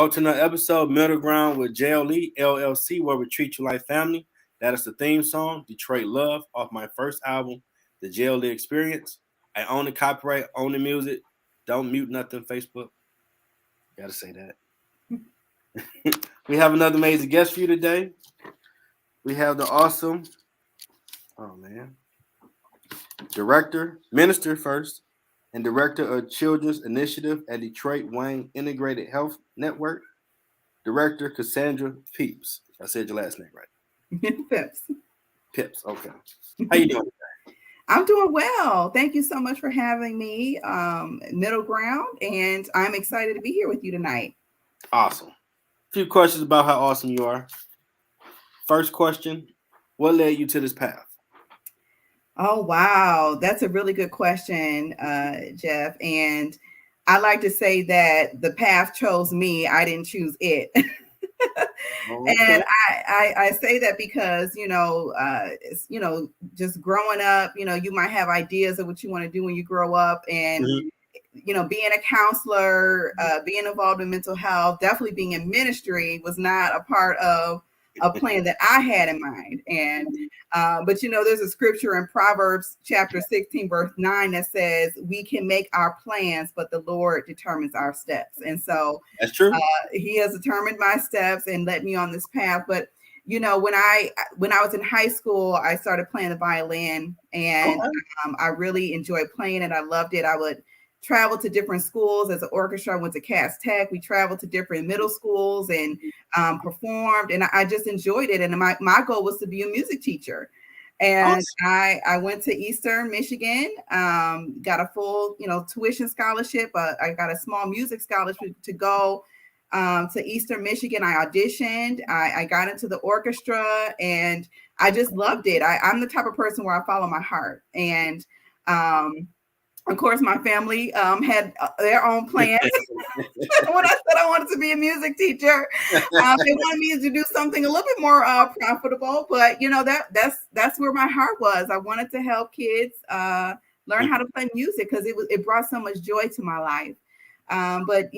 Welcome to another episode, Middle Ground with JLE, L.L.C, where we treat you like family. That is the theme song, Detroit Love, off my first album, The JLE Experience. I own the copyright, own the music. Don't mute nothing, Facebook. Gotta say that. We have another amazing guest for you today. We have the awesome, minister first, and director of Children's Initiative at Detroit Wayne Integrated Health Network, Director Cassandra Phipps. I said your last name right. Phipps. Phipps. Okay. How you doing today? I'm doing well. Thank you so much for having me, Middle Ground, and I'm excited to be here with you tonight. Awesome. A few questions about how awesome you are. First question, what led you to this path? Oh, wow. That's a really good question, Jeff. And I like to say that the path chose me. I didn't choose it. Okay. And I say that because, just growing up, you might have ideas of what you want to do when you grow up. And, being a counselor, being involved in mental health, definitely being in ministry was not a part of a plan that I had in mind. And, but there's a scripture in Proverbs chapter 16, verse 9 that says we can make our plans, but the Lord determines our steps. And so that's true. He has determined my steps and led me on this path. But, when I was in high school, I started playing the violin, and I really enjoyed playing it. I loved it. I would travel to different schools as an orchestra. I went to Cass Tech. We traveled to different middle schools and performed, and I just enjoyed it. And my goal was to be a music teacher. And awesome. I went to Eastern Michigan, got a full, tuition scholarship. I got a small music scholarship to go to Eastern Michigan. I auditioned. I got into the orchestra, and I just loved it. I'm the type of person where I follow my heart. And of course, my family had their own plans. When I said I wanted to be a music teacher, they wanted me to do something a little bit more profitable. But that's where my heart was. I wanted to help kids learn how to play music because it brought so much joy to my life. But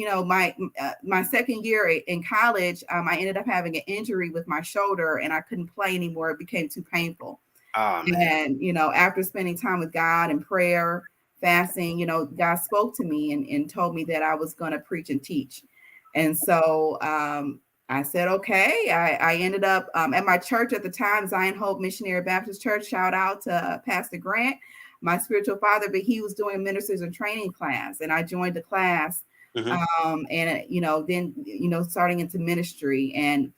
my second year in college, I ended up having an injury with my shoulder, and I couldn't play anymore. It became too painful. And after spending time with God and prayer, fasting, God spoke to me and told me that I was going to preach and teach. And so I said, okay. I ended up at my church at the time, Zion Hope Missionary Baptist Church. Shout out to Pastor Grant, my spiritual father, but he was doing ministers and training class, and I joined the class. Mm-hmm. And then starting into ministry.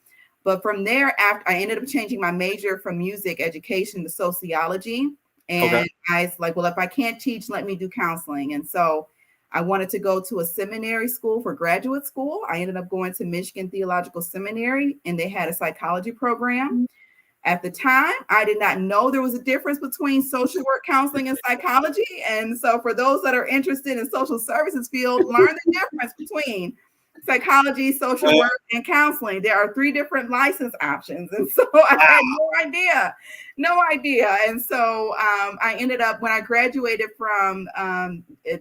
But from there, after I ended up changing my major from music education to sociology. And I was like, well, if I can't teach, let me do counseling. And so I wanted to go to a seminary school for graduate school. I ended up going to Michigan Theological Seminary, and they had a psychology program. At the time, I did not know there was a difference between social work, counseling, and psychology. And so for those that are interested in social services field, learn the difference between psychology, social work, and counseling. There are 3 different license options. And so I had no idea. And so I ended up, when I graduated from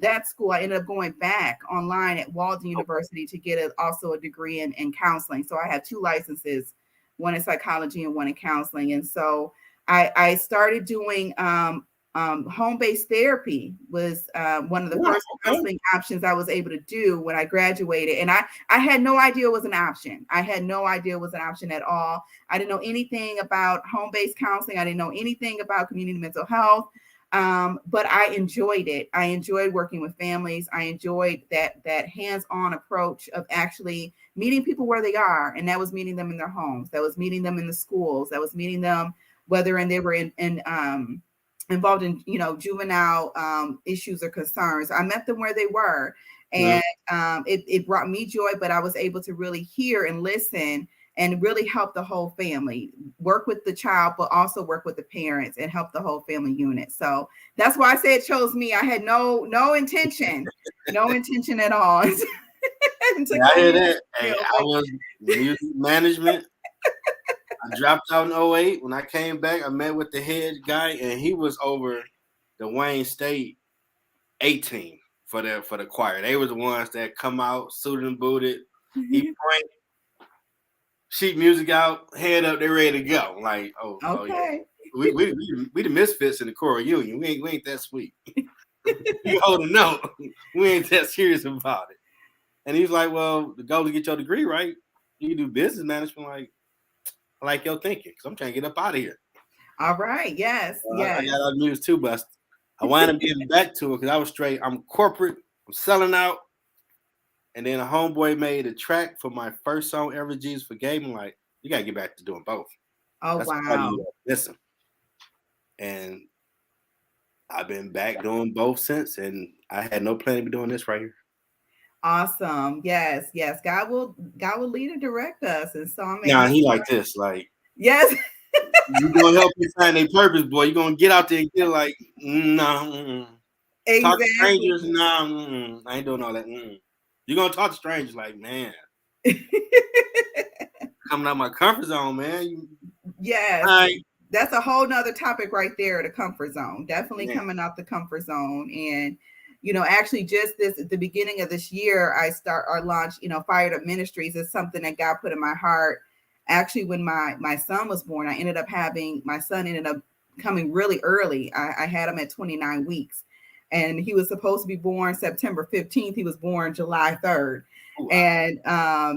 that school, I ended up going back online at Walden University to get also a degree in counseling. So I had 2 licenses, one in psychology and one in counseling. And so I started doing home-based therapy was one of the first counseling options I was able to do when I graduated. And I had no idea it was an option. I had no idea it was an option at all. I didn't know anything about home-based counseling. I didn't know anything about community mental health. But I enjoyed it. I enjoyed working with families. I enjoyed that hands-on approach of actually meeting people where they are. And that was meeting them in their homes. That was meeting them in the schools. That was meeting them whether they were involved in, juvenile issues or concerns. I met them where they were. And it brought me joy, but I was able to really hear and listen and really help the whole family, work with the child, but also work with the parents and help the whole family unit. So that's why I say it chose me. I had no intention at all. I hear that. Hey, I was music management. I dropped out in 2008. When I came back, I met with the head guy, and he was over the Wayne State 18 for the choir. They were the ones that come out suited and booted, He point, sheet music out, head up, they're ready to go. Like, oh yeah. We the misfits in the choral union. We ain't that sweet. You hold a note. We ain't that serious about it. And he's like, well, the goal is to get your degree, right? You can do business management. Like, I like your thinking, because I'm trying to get up out of here. All right. Yes. Yes. I got other news too, but I wound up getting back to it because I was straight. I'm corporate. I'm selling out. And then a homeboy made a track for my first song ever, Jesus Forgave Me. Like, you got to get back to doing both. Oh, that's wow. Listen. And I've been back doing both since, and I had no plan to be doing this right here. Awesome. Yes. Yes. God will lead and direct us. And so I'm he like this. Like, yes. You're going to help people find their purpose, boy. You're going to get out there and get like, no. Exactly. Talk to strangers, no. I ain't doing all that. You're going to talk to strangers like, man. Coming out my comfort zone, man. Yes. Right. That's a whole nother topic right there, the comfort zone. Definitely coming out the comfort zone. And, actually just at the beginning of this year, I launched, Fired Up Ministries is something that God put in my heart. Actually, when my son was born, my son ended up coming really early. I had him at 29 weeks, and he was supposed to be born September 15th. He was born July 3rd. Wow. And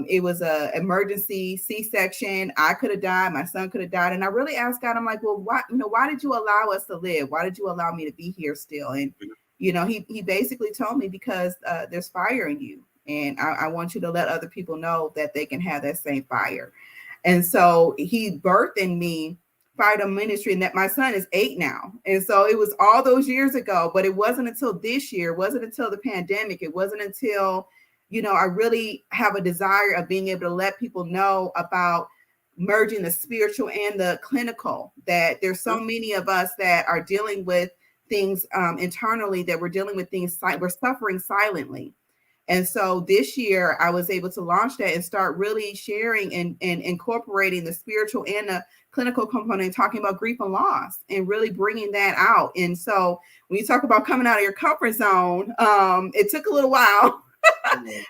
it was a emergency C-section. I could have died. My son could have died. And I really asked God, I'm like, well, why did you allow us to live? Why did you allow me to be here still? And, he basically told me, because there's fire in you. And I want you to let other people know that they can have that same fire. And so he birthed in me Fired Up Ministry, and that my son is 8 now. And so it was all those years ago, but it wasn't until this year, it wasn't until the pandemic, it wasn't until, I really have a desire of being able to let people know about merging the spiritual and the clinical, that there's so many of us that are dealing with things internally, that we're dealing with things, we're suffering silently. And so this year I was able to launch that and start really sharing and incorporating the spiritual and the clinical component, talking about grief and loss and really bringing that out. And so when you talk about coming out of your comfort zone, it took a little while.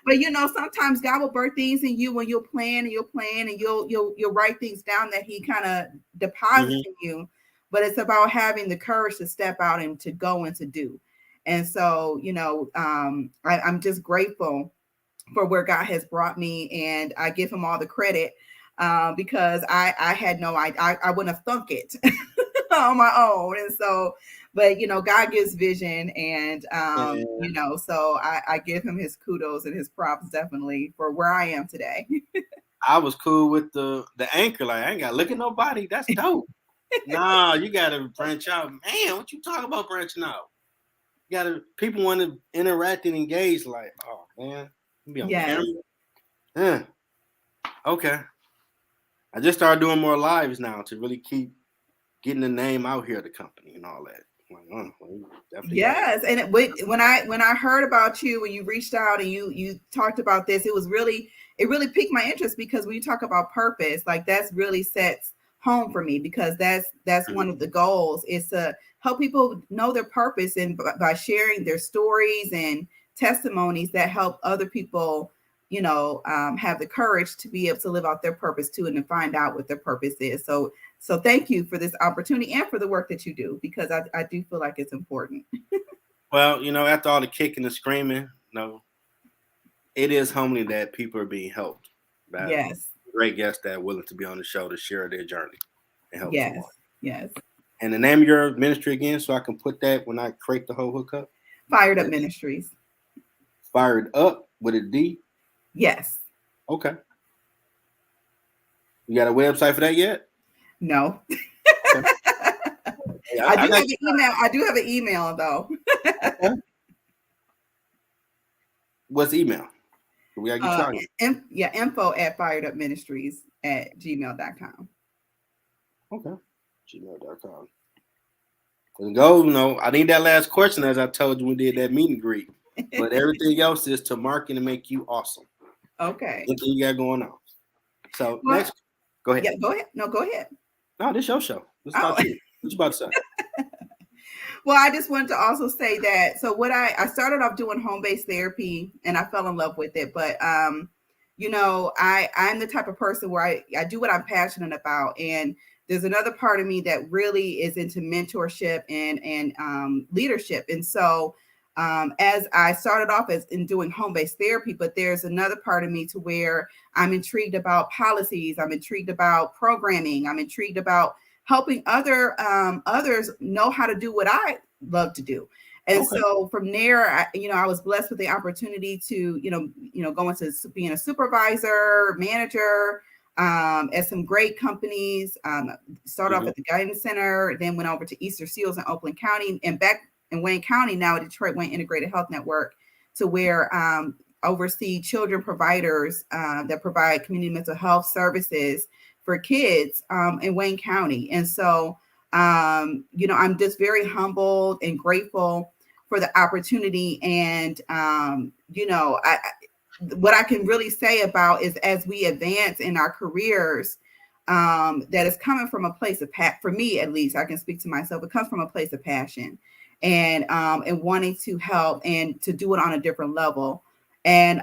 But sometimes God will birth things in you when you'll plan and you'll write things down that he kind of deposits in you. But it's about having the courage to step out and to go and to do. And so, I'm just grateful for where God has brought me, and I give him all the credit because I had no idea. I wouldn't have thunk it on my own. And so, but, God gives vision, and, so I give him his kudos and his props definitely for where I am today. I was cool with the anchor. Like, I ain't got to look at nobody. That's dope. Nah, you got to branch out. Man, what you talking about branching out? People want to interact and engage. Like, oh man, be on camera. Yeah. Okay. I just started doing more lives now to really keep getting the name out here of the company and all that. Like, definitely. Yes, and when I heard about you, when you reached out and you talked about this, it really piqued my interest, because when you talk about purpose, like that's really sets home for me, because that's one of the goals, is to help people know their purpose, and by sharing their stories and testimonies that help other people, have the courage to be able to live out their purpose too, and to find out what their purpose is. So thank you for this opportunity and for the work that you do, because I do feel like it's important. Well, after all the kicking and screaming, it is humbling that people are being helped. Yes. Great guests that are willing to be on the show to share their journey and help someone. Yes. And the name of your ministry again, so I can put that when I create the whole hookup? Fired Up Ministries. Fired Up with a D? Yes. Okay. You got a website for that yet? No. Okay. I do have an email though. Okay. What's the email? We gotta get info@firedupministries@gmail.com. Okay. gmail.com. Go, I need that last question, as I told you when we did that meet and greet. But everything else is to market and make you awesome. Okay. Anything you got going on. So next, go ahead. Yeah, go ahead. No, go ahead. No, this is your show. Let's talk to you. What you about to say? Well, I just wanted to also say that, so what I started off doing home-based therapy, and I fell in love with it, but I'm the type of person where I do what I'm passionate about. And there's another part of me that really is into mentorship and leadership. And so as I started off as in doing home-based therapy, but there's another part of me to where I'm intrigued about policies. I'm intrigued about programming. I'm intrigued about helping others know how to do what I love to do. And so from there, I was blessed with the opportunity to, go into being a supervisor, manager at some great companies. Started off at the Guidance Center, then went over to Easter Seals in Oakland County, and back in Wayne County, now at Detroit Wayne Integrated Health Network, to where oversee children providers that provide community mental health services for kids in Wayne County. And so, I'm just very humbled and grateful for the opportunity. And, what I can really say about is as we advance in our careers, that is coming from a place of for me, at least I can speak to myself. It comes from a place of passion and wanting to help and to do it on a different level. And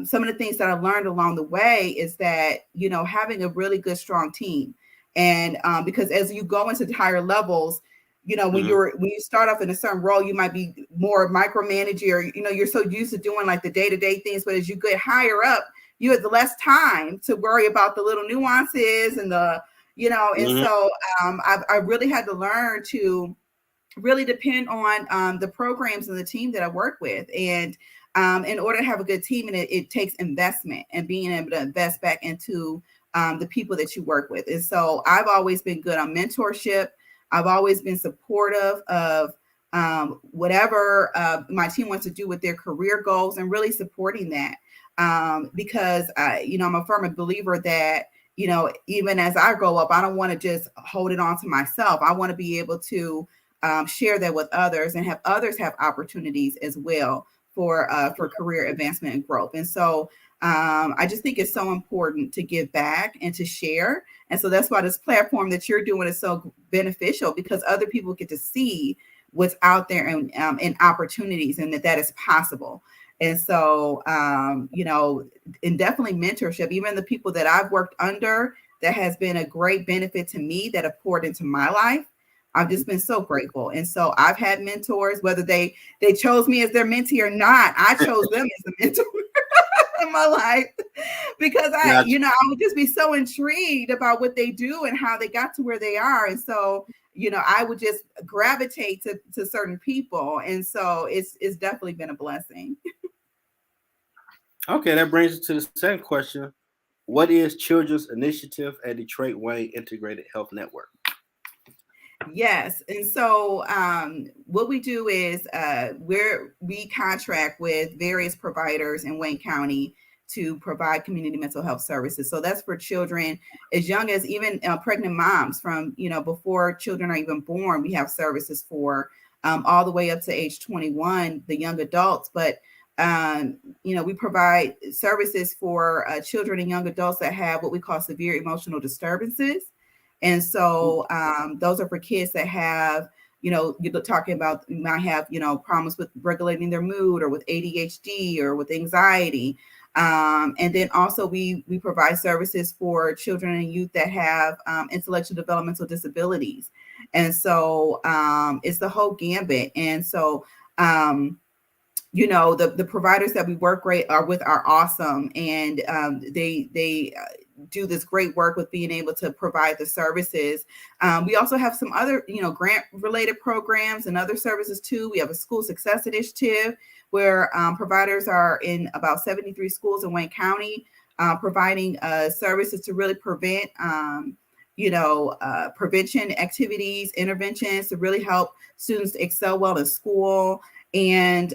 some of the things that I learned along the way is that, having a really good, strong team. And because as you go into higher levels, when you start off in a certain role, you might be more micromanager, or, you're so used to doing like the day-to-day things, but as you get higher up, you have the less time to worry about the little nuances and and so I really had to learn to really depend on the programs and the team that I work with. And in order to have a good team, and it takes investment and being able to invest back into the people that you work with. And so I've always been good on mentorship. I've always been supportive of whatever my team wants to do with their career goals, and really supporting that because I'm a firm believer that, even as I grow up, I don't want to just hold it on to myself. I want to be able to share that with others and have others have opportunities as well for career advancement and growth. And so I just think it's so important to give back and to share. And so that's why this platform that you're doing is so beneficial, because other people get to see what's out there and opportunities, and that is possible. And so, and definitely mentorship, even the people that I've worked under, that has been a great benefit to me, that have poured into my life. I've just been so grateful. And so I've had mentors, whether they chose me as their mentee or not, I chose them as a mentor in my life, because I would just be so intrigued about what they do and how they got to where they are. And so, I would just gravitate to certain people. And so it's definitely been a blessing. Okay, that brings us to the second question. What is Children's Initiative at Detroit Wayne Integrated Health Network? Yes. And so what we do is we contract with various providers in Wayne County to provide community mental health services. So that's for children as young as even pregnant moms from, before children are even born. We have services for all the way up to age 21, the young adults. But, we provide services for children and young adults that have what we call severe emotional disturbances. And so those are for kids that have, you're talking about, you might have, problems with regulating their mood, or with ADHD, or with anxiety. And then also we provide services for children and youth that have intellectual developmental disabilities. And so it's the whole gambit. And so, the providers that we work with are awesome. And they do this great work with being able to provide the services. We also have some other, grant related programs and other services too. We have a school success initiative where providers are in about 73 schools in Wayne County, providing services to really prevent, prevention activities, interventions to really help students excel well in school. And,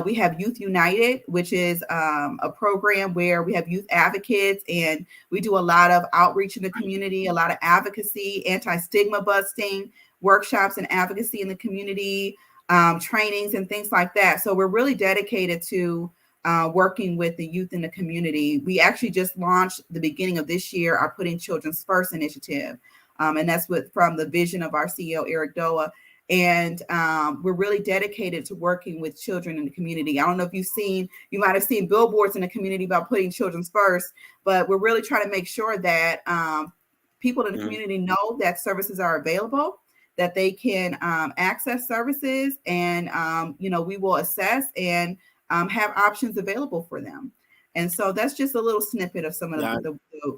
we have Youth United, which is a program where we have youth advocates, and we do a lot of outreach in the community, a lot of advocacy, anti-stigma busting, workshops and advocacy in the community, trainings and things like that. So we're really dedicated to working with the youth in the community. We actually just launched the beginning of this year our Putting Children's First initiative. And that's from the vision of our CEO, Eric Doa. And we're really dedicated to working with children in the community. I don't know if you might have seen billboards in the community about putting children first, but we're really trying to make sure that people in the community know that services are available, that they can access services, and we will assess and have options available for them. And so that's just a little snippet of some of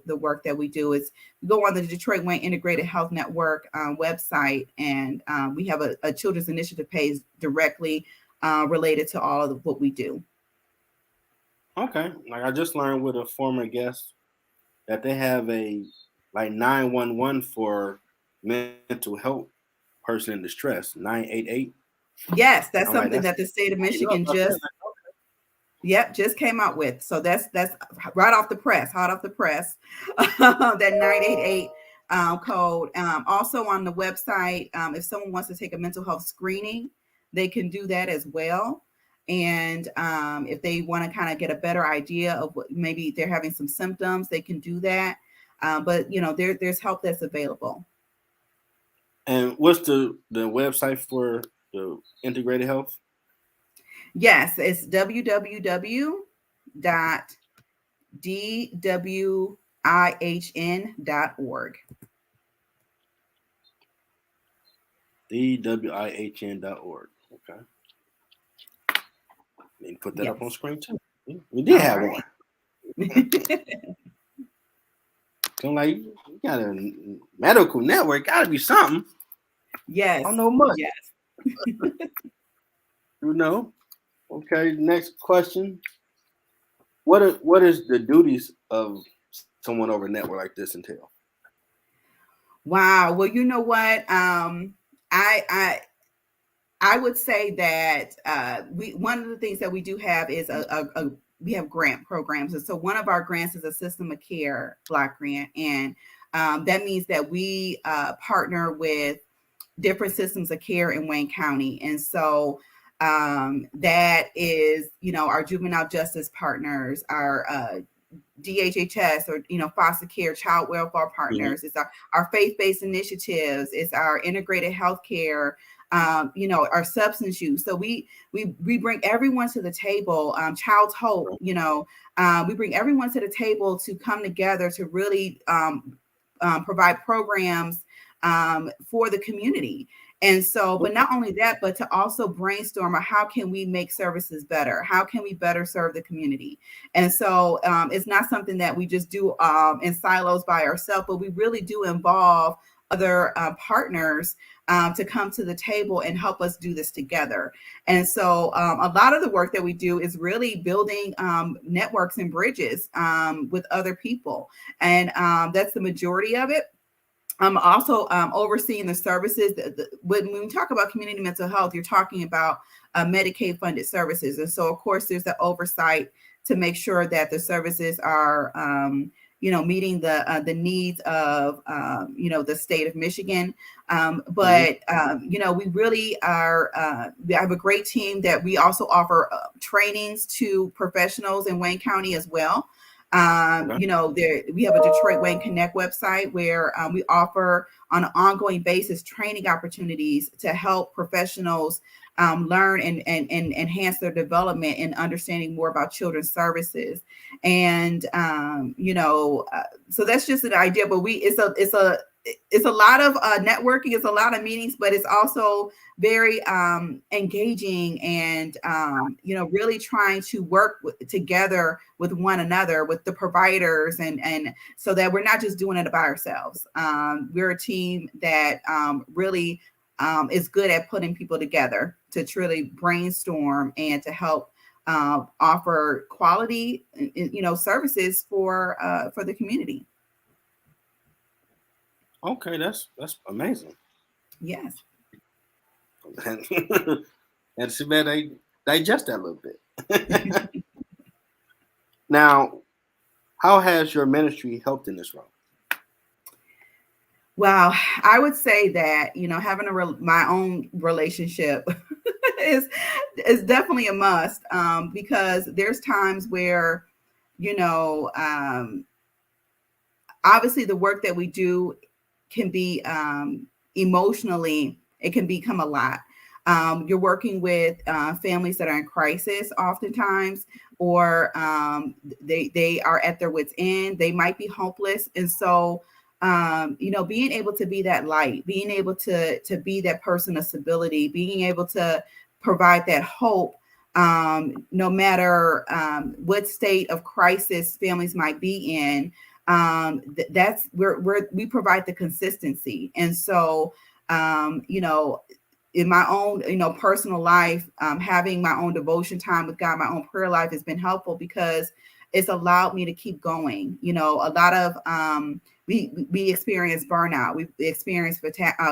the work that we do. Is go on the Detroit Wayne Integrated Health Network website, and we have a children's initiative page directly related to all of what we do. Okay, like I just learned with a former guest that they have a like 911 for mental health person in distress, 988. Yes, that's I'm like, something that's that the state of Michigan just came out with. So that's right off the press, hot off the press. That 988 code. Also on the website, if someone wants to take a mental health screening, they can do that as well. And if they want to kind of get a better idea of what maybe they're having some symptoms, they can do that. But there's help that's available. And what's the website for the integrated health? Yes, it's www.dwihn.org. dwihn.org. Okay. Need to put that up on screen too. We did have one. I'm like, you got a medical network, gotta be something. Yes. I don't know much. Yes. Okay, next question. What is the duties of someone over a network like this entail? Wow. Well, you know what? I would say that one of the things that we do have is we have grant programs. And so one of our grants is a System of Care Block grant. And that means that we partner with different systems of care in Wayne County. And so that is, our juvenile justice partners, our DHHS, or foster care, child welfare partners. It's our faith-based initiatives. It's our integrated healthcare. Our substance use. So we bring everyone to the table. Child's Hope. We bring everyone to the table to come together to really provide programs for the community. And so, but not only that, but to also brainstorm on how can we make services better? How can we better serve the community? And so it's not something that we just do in silos by ourselves, but we really do involve other partners to come to the table and help us do this together. And so a lot of the work that we do is really building networks and bridges with other people. And that's the majority of it. I'm also overseeing the services. When we talk about community mental health, you're talking about Medicaid funded services. And so, of course, there's the oversight to make sure that the services are, meeting the needs of, the state of Michigan. We really are, we have a great team that we also offer trainings to professionals in Wayne County as well. We have a Detroit Wayne Connect website where we offer on an ongoing basis training opportunities to help professionals learn and enhance their development in understanding more about children's services. And so that's just an idea. But it's a lot of networking, it's a lot of meetings, but it's also very engaging and really trying to work together with one another, with the providers, and so that we're not just doing it by ourselves. We're a team that really is good at putting people together to truly brainstorm and to help offer quality services for the community. Okay, that's amazing. Yes. And too bad they digest that a little bit. Now, how has your ministry helped in this role? Well, I would say that, having my own relationship is definitely a must, because there's times where, obviously the work that we do can be emotionally it can become a lot. You're working with families that are in crisis oftentimes, or they are at their wits' end. They might be hopeless, and so being able to be that light, being able to be that person of stability, being able to provide that hope, no matter what state of crisis families might be in. That's where we provide the consistency, and so in my own personal life, having my own devotion time with God, my own prayer life has been helpful because it's allowed me to keep going. A lot of we experience burnout, we experience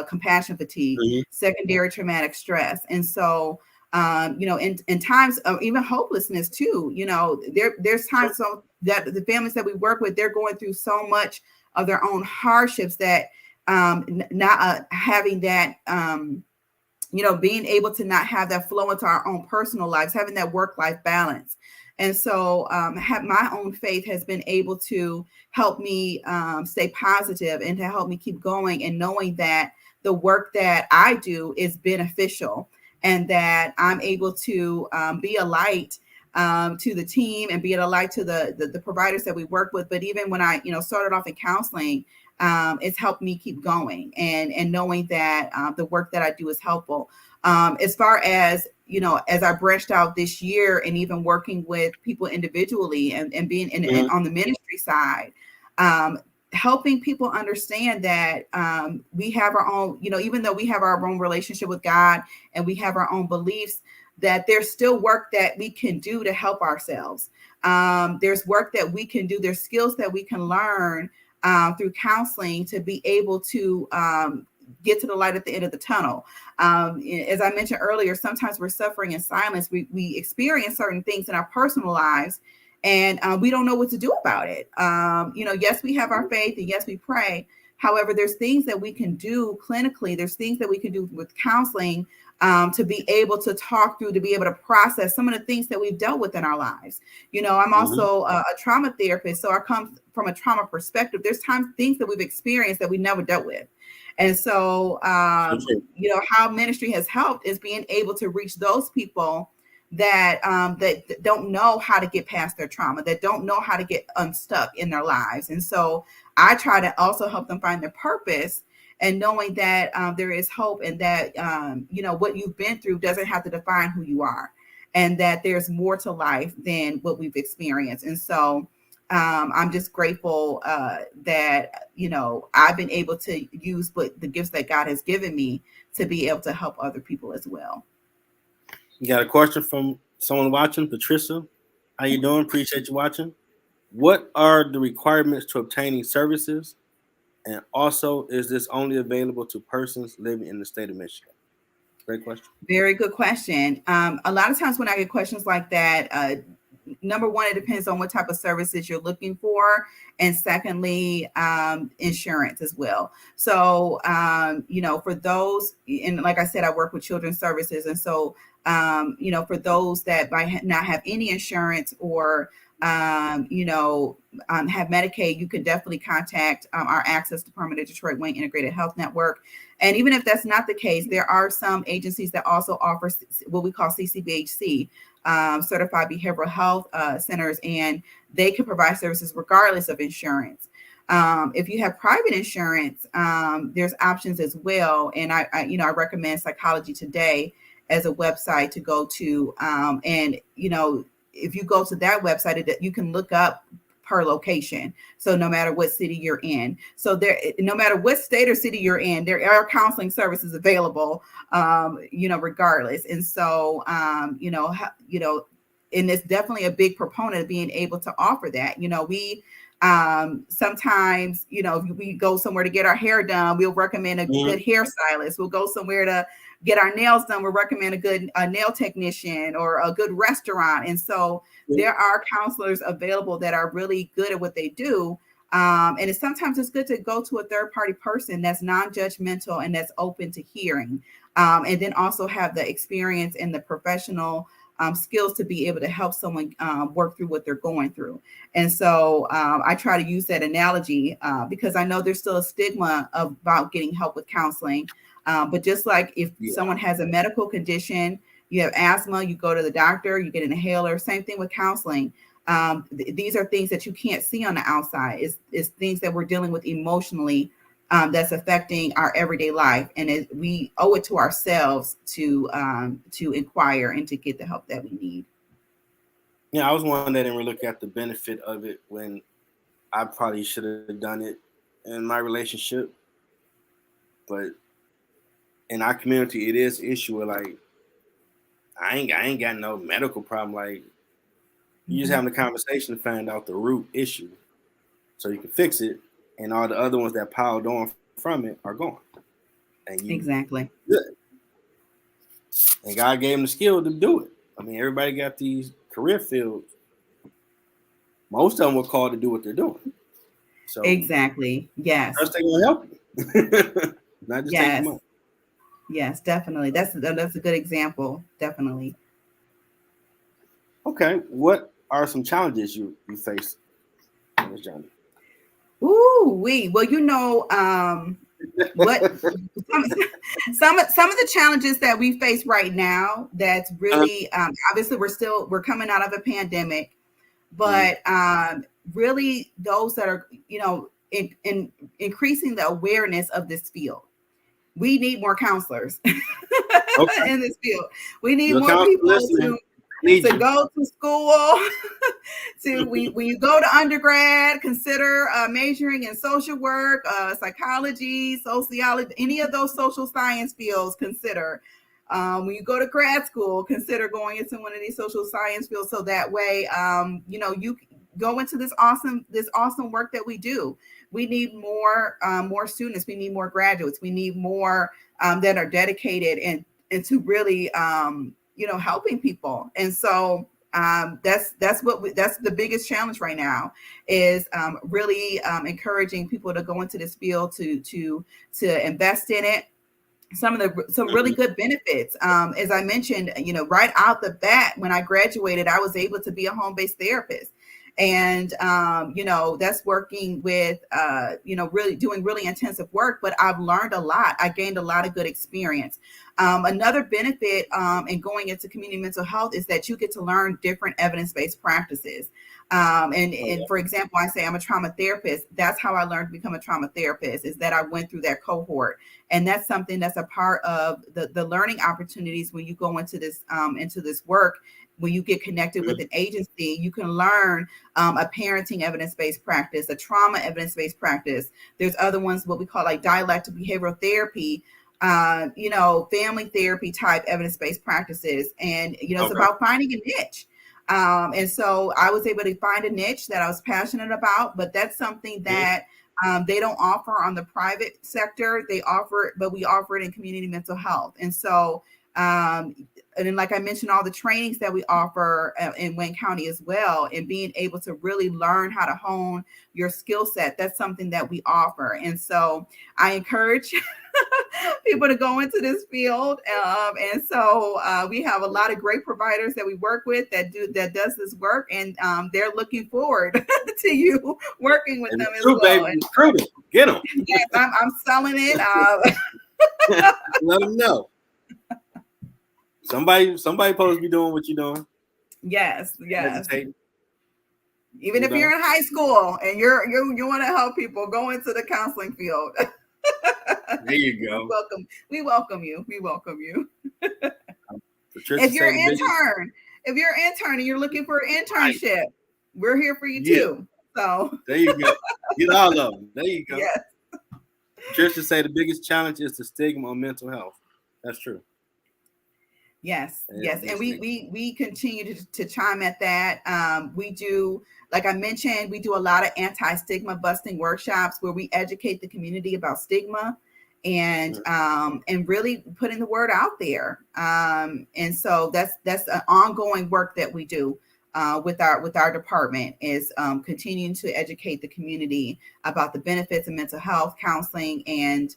compassion fatigue, secondary traumatic stress, and so in times of even hopelessness too. There's times so that the families that we work with, they're going through so much of their own hardships that not having that being able to not have that flow into our own personal lives, having that work-life balance. And so my own faith has been able to help me stay positive and to help me keep going, and knowing that the work that I do is beneficial, and that I'm able to be a light to the team and be a light to the providers that we work with. But even when I started off in counseling, it's helped me keep going, and knowing that the work that I do is helpful. As far as as I branched out this year, and even working with people individually, and being and on the ministry side, helping people understand that we have our own, even though we have our own relationship with God and we have our own beliefs, that there's still work that we can do to help ourselves. There's work that we can do. There's skills that we can learn through counseling to be able to get to the light at the end of the tunnel. As I mentioned earlier, sometimes we're suffering in silence. We experience certain things in our personal lives, and we don't know what to do about it. Yes, we have our faith, and yes, we pray. However, there's things that we can do clinically. There's things that we can do with counseling to be able to talk through, to be able to process some of the things that we've dealt with in our lives. I'm also a trauma therapist, so I come from a trauma perspective. There's things that we've experienced that we never dealt with. And so, how ministry has helped is being able to reach those people that that don't know how to get past their trauma, that don't know how to get unstuck in their lives. And so I try to also help them find their purpose, and knowing that there is hope, and that what you've been through doesn't have to define who you are, and that there's more to life than what we've experienced. And so I'm just grateful that I've been able to use the gifts that God has given me to be able to help other people as well. You got a question from someone watching, Patricia. How you doing? Appreciate you watching. What are the requirements to obtaining services? And also, is this only available to persons living in the state of Michigan? Great question. Very good question. A lot of times when I get questions like that, number one, it depends on what type of services you're looking for. And secondly, insurance as well. So, for those, and like I said, I work with children's services. And so, for those that might not have any insurance, or have Medicaid, you can definitely contact our Access Department of Detroit Wayne Integrated Health Network. And even if that's not the case, there are some agencies that also offer what we call CCBHC, Certified Behavioral Health Centers, and they can provide services regardless of insurance. If you have private insurance, there's options as well. And I recommend Psychology Today as a website to go to. And if you go to that website, you can look up per location. So no matter what city you're in, no matter what state or city you're in, there are counseling services available, regardless. And so, and it's definitely a big proponent of being able to offer that. We sometimes, if we go somewhere to get our hair done, we'll recommend a good hairstylist. We'll go somewhere to get our nails done, we'll recommend a good nail technician or a good restaurant. And so there are counselors available that are really good at what they do. And sometimes it's good to go to a third party person that's non-judgmental and that's open to hearing. And then also have the experience and the professional skills to be able to help someone work through what they're going through. And so I try to use that analogy because I know there's still a stigma about getting help with counseling. But just like if someone has a medical condition, you have asthma, you go to the doctor, you get an inhaler. Same thing with counseling. These are things that you can't see on the outside. It's things that we're dealing with emotionally, that's affecting our everyday life, and we owe it to ourselves to inquire and to get the help that we need. Yeah, I was one that didn't really look at the benefit of it when I probably should have done it in my relationship. But in our community, it is an issue where like I ain't got no medical problem. Like you just having a conversation to find out the root issue, so you can fix it, and all the other ones that piled on from it are gone. And you Exactly. good. And God gave them the skill to do it. I mean, everybody got these career fields. Most of them were called to do what they're doing. So exactly. Yes. first they're gonna help you, not just take them up. Yes, definitely. That's a good example. Definitely. Okay, what are some challenges you face on this journey? Ooh, well, what some of the challenges that we face right now, that's really obviously we're coming out of a pandemic, but really those that are in increasing the awareness of this field. We need more counselors in this field. We need more people to go to school. When you go to undergrad, consider majoring in social work, psychology, sociology, any of those social science fields. Consider when you go to grad school, consider going into one of these social science fields, so that way you go into this awesome work that we do. We need more students. We need more graduates. We need more that are dedicated and to really helping people. And so that's the biggest challenge right now, is really encouraging people to go into this field, to invest in it. Some really good benefits. As I mentioned, right out the bat, when I graduated, I was able to be a home-based therapist. And, that's working with, really doing really intensive work, but I've learned a lot. I gained a lot of good experience. Another benefit in going into community mental health is that you get to learn different evidence-based practices. And for example, I say I'm a trauma therapist. That's how I learned to become a trauma therapist, is that I went through that cohort. And that's something that's a part of the learning opportunities when you go into this work. When you get connected with an agency, you can learn a parenting evidence-based practice, a trauma evidence-based practice. There's other ones, what we call like dialectic behavioral therapy, family therapy type evidence-based practices. And, it's about finding a niche. And so I was able to find a niche that I was passionate about, but that's something that they don't offer on the private sector. We offer it in community mental health. And so, and then, like I mentioned, all the trainings that we offer in Wayne County as well, and being able to really learn how to hone your skill set. That's something that we offer. And so I encourage people to go into this field. And so we have a lot of great providers that we work with that does this work. And they're looking forward to you working with them as well. Baby, get them. Yes, I'm selling it. Let them know. Somebody supposed to be doing what you're doing. Yes. Hesitating. Even if you're in high school and you want to help people, go into the counseling field. There you go. We welcome you. If you're an intern and you're looking for an internship, we're here for you too. So there you go. Get all of them. There you go. Yes. Trisha say the biggest challenge is the stigma on mental health. That's true. Yes. And we continue to chime at that. We do, like I mentioned, we do a lot of anti-stigma busting workshops where we educate the community about stigma and really putting the word out there. And so that's an ongoing work that we do with our department, is continuing to educate the community about the benefits of mental health counseling. And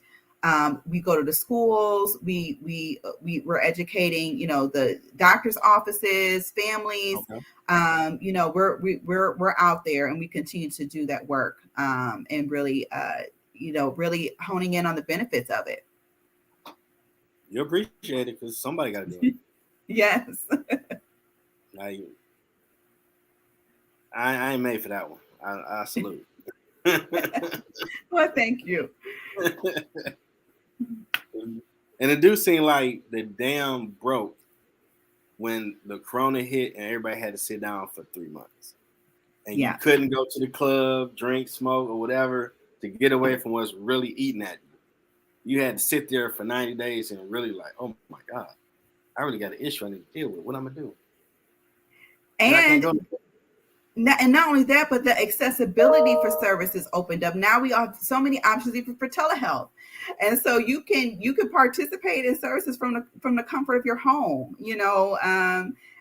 we go to the schools. We're educating, the doctor's offices, families. We're out there, and we continue to do that work, and really, really honing in on the benefits of it. You appreciate it because somebody got to do it. Yes. I ain't made for that one. I salute. Well, thank you. And it do seem like the dam broke when the corona hit and everybody had to sit down for 3 months. And you Yeah. couldn't go to the club, drink, smoke, or whatever to get away from what's really eating at you. You had to sit there for 90 days and really like, oh my God, I really got an issue I need to deal with. What am I gonna do? And I can't And go. not only that, but the accessibility for services opened up. Now we have so many options even for telehealth, and so you can participate in services from the comfort of your home.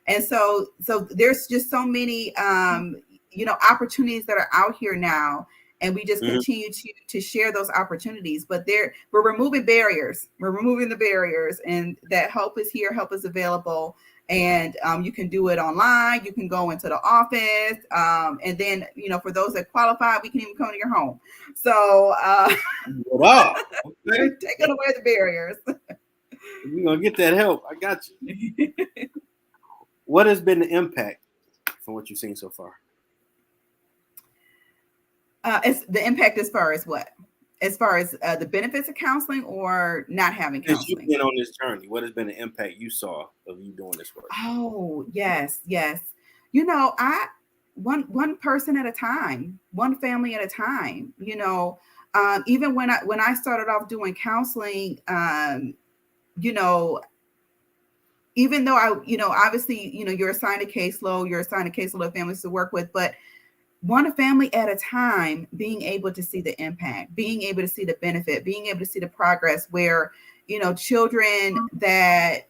And so there's just so many opportunities that are out here now, and we just continue to share those opportunities. But we're removing barriers. We're removing the barriers, and that help is here, help is available. And you can do it online. You can go into the office. And then, for those that qualify, we can even come to your home. So Wow. we're taking away the barriers. You're going to get that help. I got you. What has been the impact from what you've seen so far? It's the impact as far as what? As far as the benefits of counseling or not having counseling? Since you've been on this journey, what has been the impact you saw of you doing this work? Oh, yes. One person at a time, one family at a time. Even when I started off doing counseling, even though obviously, you're assigned a caseload of families to work with, but one family at a time, being able to see the impact, being able to see the benefit, being able to see the progress where, children that,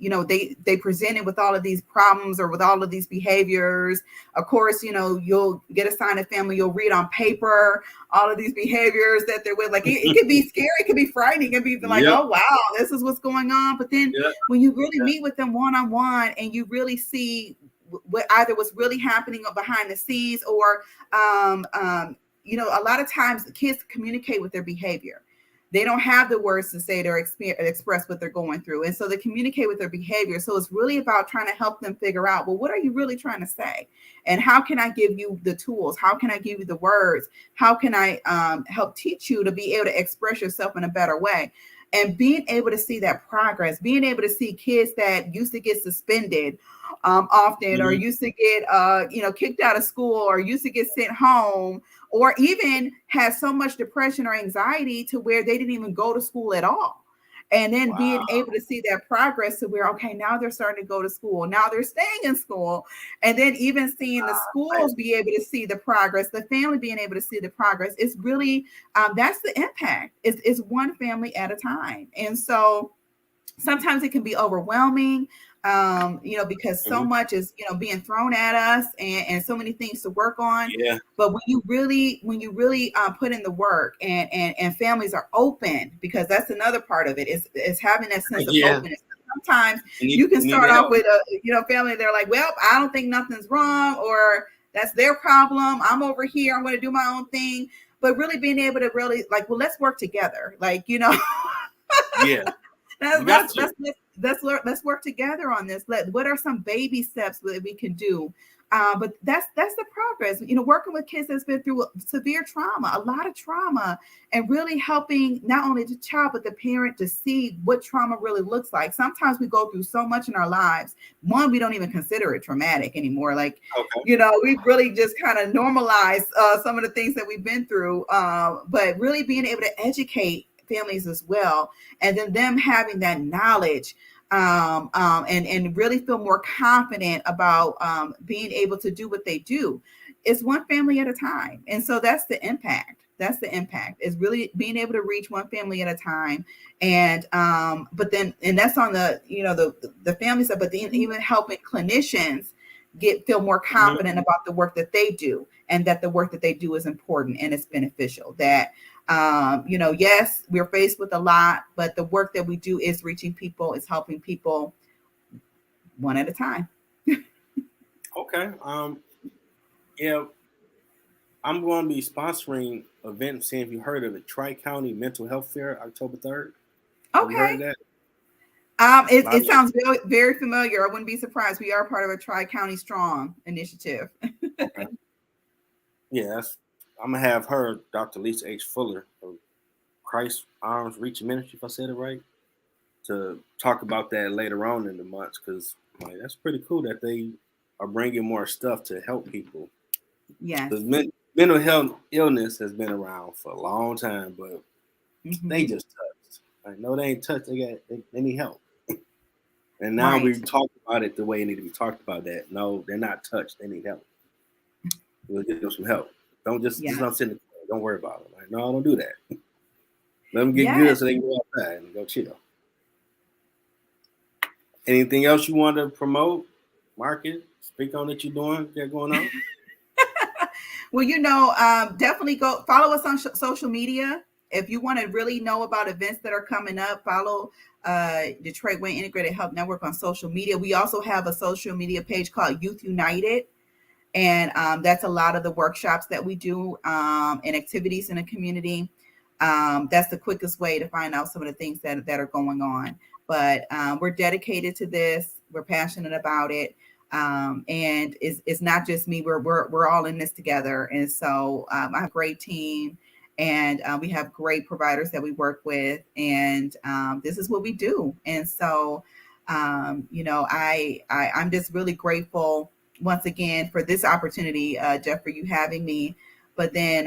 they presented with all of these problems or with all of these behaviors. Of course, you'll get assigned a family, you'll read on paper all of these behaviors that they're with. Like it could be scary, it could be frightening, it could be like, oh wow, this is what's going on. But then when you really meet with them one-on-one and you really see what either was really happening behind the scenes or a lot of times the kids communicate with their behavior. They don't have the words to say or express what they're going through, and so they communicate with their behavior. So it's really about trying to help them figure out, well, what are you really trying to say, and how can I give you the tools, how can I give you the words, how can I help teach you to be able to express yourself in a better way. And being able to see that progress, being able to see kids that used to get suspended often or used to get kicked out of school or used to get sent home or even had so much depression or anxiety to where they didn't even go to school at all. And then being able to see that progress to where, okay, now they're starting to go to school. Now they're staying in school. And then even seeing the schools be able to see the progress, the family being able to see the progress. It's really, that's the impact. It's one family at a time. And so sometimes it can be overwhelming, because so much is, being thrown at us and so many things to work on. Yeah. But when you really put in the work and families are open, because that's another part of it is having that sense of openness. Sometimes you can start off with a family. They're like, well, I don't think nothing's wrong, or that's their problem. I'm over here. I'm going to do my own thing. But really being able to really like, well, let's work together. Like, Yeah. Let's work together on this. What are some baby steps that we can do? But that's the progress. Working with kids that's been through severe trauma, a lot of trauma, and really helping not only the child but the parent to see what trauma really looks like. Sometimes we go through so much in our lives. One, we don't even consider it traumatic anymore. Like, we've really just kind of normalized some of the things that we've been through. But really being able to educate families as well, and then them having that knowledge and really feel more confident about being able to do what they do. It's one family at a time. And so that's the impact. That's the impact, is really being able to reach one family at a time. And but then, and that's on the the family side, but then even helping clinicians feel more confident about the work that they do, and that the work that they do is important and it's beneficial. That yes, we're faced with a lot, but the work that we do is reaching people, is helping people one at a time. Okay. Yeah, I'm going to be sponsoring an event. See if you heard of it. Tri-County Mental Health Fair, October 3rd. Have you heard Okay. of that? It sounds very, very familiar. I wouldn't be surprised. We are part of a Tri-County Strong initiative. Okay. Yeah, I'm gonna have her, Dr. Lisa H. Fuller of Christ Arms Reach Ministry, if I said it right, to talk about that later on in the months, because like, that's pretty cool that they are bringing more stuff to help people. Yes. Because mental health illness has been around for a long time, but they just touched. Like, no, they ain't touched. They need help. And now Right. we talk about it the way it need to be talked about. That no, they're not touched. They need help. We'll give them some help. Don't just Yes. don't sit in the corner. Don't worry about it. Like, no, don't do that. Let them get good Yes. so they can go outside and go chill. Anything else you want to promote, market, speak on that you're doing, got going on? Well, definitely go follow us on social media. If you want to really know about events that are coming up, follow Detroit Wayne Integrated Health Network on social media. We also have a social media page called Youth United. And that's a lot of the workshops that we do and activities in the community. That's the quickest way to find out some of the things that are going on. But we're dedicated to this. We're passionate about it. And it's not just me. We're all in this together. And so I have a great team, and we have great providers that we work with. And this is what we do. And so, I'm just really grateful once again for this opportunity, Jeff, for you having me. But then,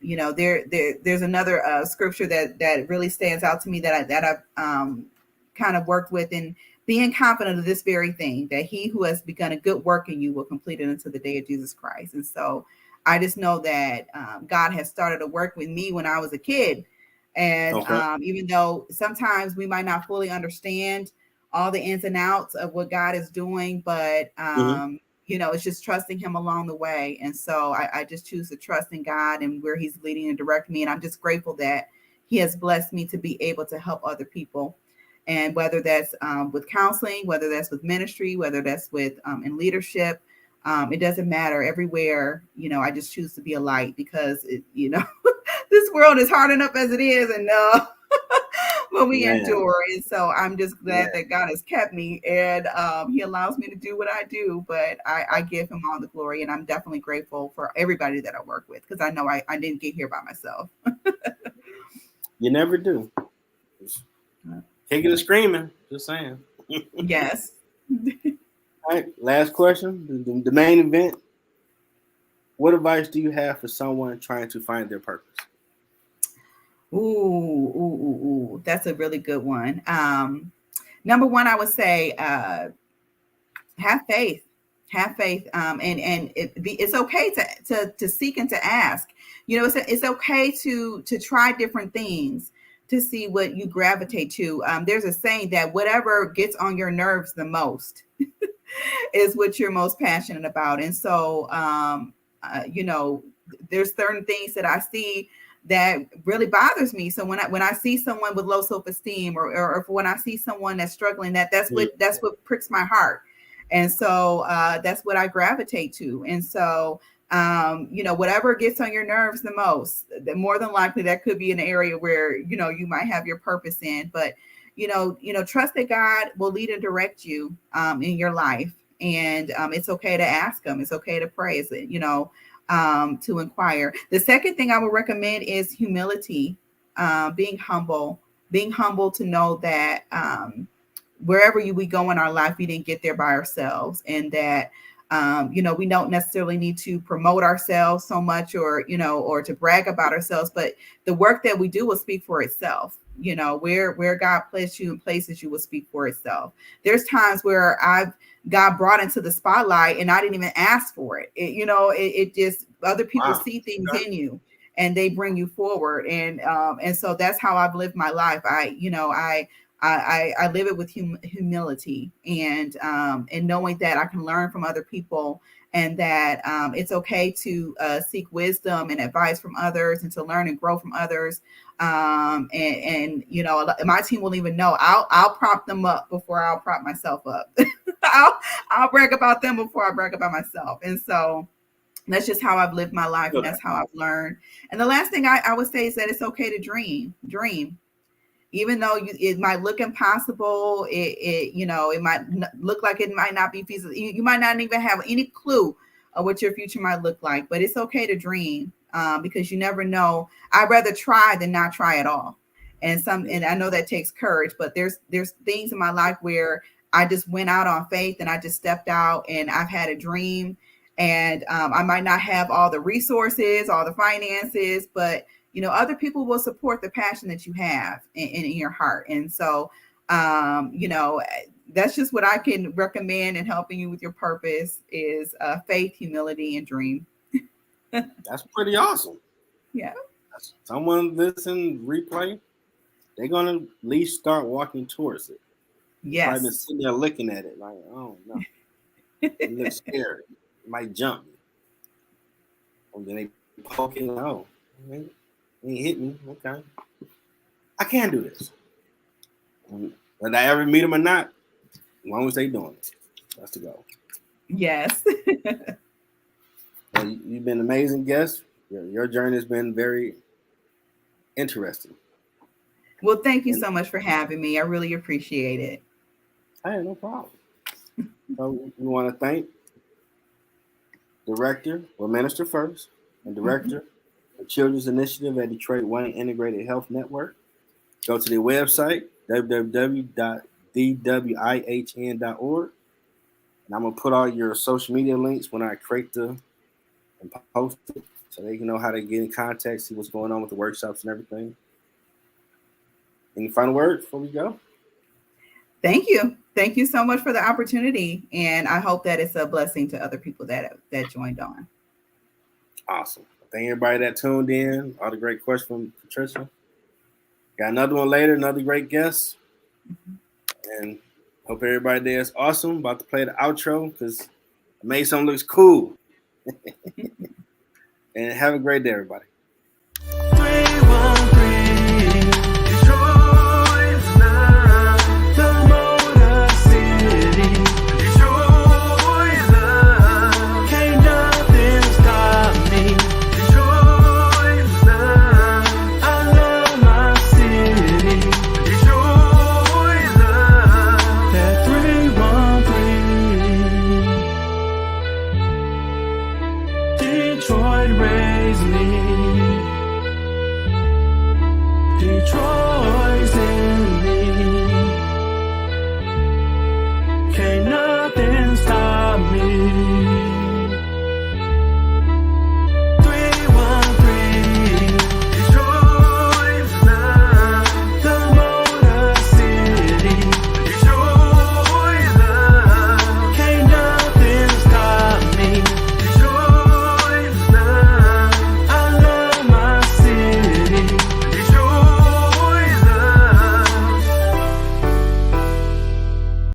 there's another scripture that really stands out to me that I've kind of worked with, in being confident of this very thing, that he who has begun a good work in you will complete it until the day of Jesus Christ. And so I just know that God has started to work with me when I was a kid. And Okay. Even though sometimes we might not fully understand all the ins and outs of what God is doing, but it's just trusting him along the way. And so I just choose to trust in God and where he's leading and directing me. And I'm just grateful that he has blessed me to be able to help other people. And whether that's with counseling, whether that's with ministry, whether that's with in leadership, it doesn't matter. Everywhere, I just choose to be a light, because this world is hard enough as it is. And but we endure. And so I'm just glad that God has kept me, and he allows me to do what I do. But I give him all the glory, and I'm definitely grateful for everybody that I work with, because I know I didn't get here by myself. You never do. Kicking and screaming, just saying. Yes. All right, last question. The main event. What advice do you have for someone trying to find their purpose? Ooh. That's a really good one. Number one, I would say have faith. Have faith, and it's okay to seek and to ask. It's okay to try different things to see what you gravitate to. There's a saying that whatever gets on your nerves the most is what you're most passionate about. And so, there's certain things that I see that really bothers me. So when I see someone with low self-esteem, or when I see someone that's struggling, that's what pricks my heart. And so that's what I gravitate to. And so, whatever gets on your nerves the most, more than likely that could be an area where, you might have your purpose in. But, trust that God will lead and direct you in your life. And it's okay to ask him. It's okay to pray. To inquire. The second thing I would recommend is humility, being humble to know that wherever we go in our life, we didn't get there by ourselves, and that we don't necessarily need to promote ourselves so much, or to brag about ourselves, but the work that we do will speak for itself. Where God placed you and places you will speak for itself. There's times where I've got brought into the spotlight and I didn't even ask for it. It just, other people see things in you and they bring you forward. And so that's how I've lived my life. I live it with humility, and knowing that I can learn from other people, and that it's okay to seek wisdom and advice from others, and to learn and grow from others. And my team will even know I'll prop them up before I'll prop myself up. I'll brag about them before I brag about myself. And so that's just how I've lived my life, and that's how I've learned. And the last thing I would say is that it's okay to dream. even though it might look impossible, it might look like it might not be feasible. You might not even have any clue of what your future might look like, but it's okay to dream, because you never know. I'd rather try than not try at all. And I know that takes courage, but there's things in my life where I just went out on faith, and I just stepped out, and I've had a dream, and I might not have all the resources, all the finances, but other people will support the passion that you have in your heart. And so, that's just what I can recommend in helping you with your purpose is faith, humility, and dream. That's pretty awesome. Yeah. Someone listen, replay, they're going to at least start walking towards it. Yes. I've been sitting there looking at it like, oh, no. It looks scary. It might jump me. And then they poke it, oh, man. He hit me. Okay, I can do this. Whether I ever meet them or not, as long as they doing it, that's the goal. Yes. Well, you've been an amazing guest. Your journey has been very interesting. Well, thank you so much for having me. I really appreciate it. Hey, no problem. So we want to thank Minister First, and Director the Children's Initiative at Detroit Wayne Integrated Health Network. Go to their website, www.dwihn.org. And I'm going to put all your social media links when I create and post it, so they can know how to get in contact, see what's going on with the workshops and everything. Any final words before we go? Thank you. Thank you so much for the opportunity. And I hope that it's a blessing to other people that joined on. Awesome. Thank everybody that tuned in. All the great questions from Patricia. Got another one later, another great guest. And hope everybody there is awesome. About to play the outro because I made something looks cool. And have a great day, everybody. Detroit raised me. Detroit.